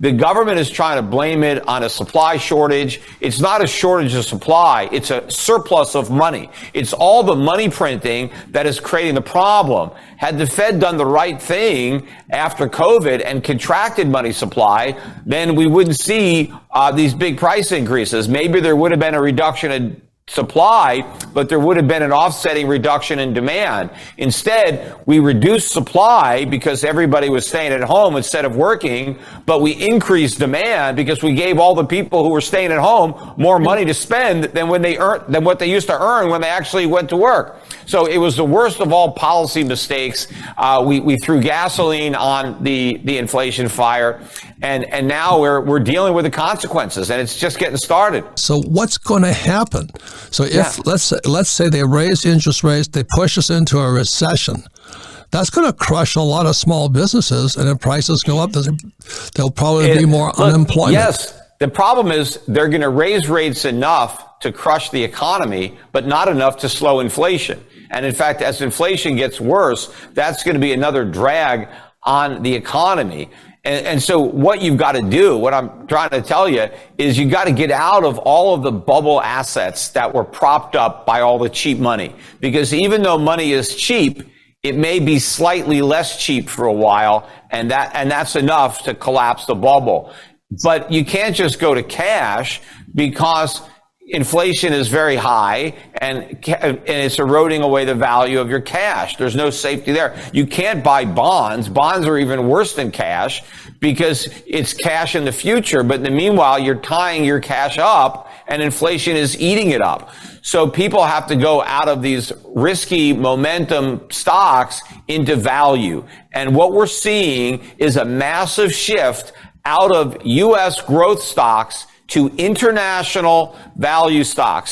The government is trying to blame it on a supply shortage. It's not a shortage of supply. It's a surplus of money. It's all the money printing that is creating the problem. Had the Fed done the right thing after COVID and contracted money supply, then we wouldn't see these big price increases. Maybe there would have been a reduction in supply, but there would have been an offsetting reduction in demand. Instead, we reduced supply because everybody was staying at home instead of working, but we increased demand because we gave all the people who were staying at home more money to spend than what they used to earn when they actually went to work. So it was the worst of all policy mistakes. We threw gasoline on the inflation fire, and now we're dealing with the consequences, and it's just getting started. So what's going to happen? So if let's say they raise interest rates, they push us into a recession, that's going to crush a lot of small businesses, and if prices go up, there'll probably be more unemployment. Yes, the problem is they're going to raise rates enough to crush the economy, but not enough to slow inflation. And in fact, as inflation gets worse, that's going to be another drag on the economy. And so what you've got to do, what I'm trying to tell you, is you got to get out of all of the bubble assets that were propped up by all the cheap money. Because even though money is cheap, it may be slightly less cheap for a while, and that's enough to collapse the bubble. But you can't just go to cash because inflation is very high and it's eroding away the value of your cash. There's no safety there. You can't buy bonds. Bonds are even worse than cash because it's cash in the future. But in the meanwhile, you're tying your cash up and inflation is eating it up. So people have to go out of these risky momentum stocks into value. And what we're seeing is a massive shift out of U.S. growth stocks to international value stocks.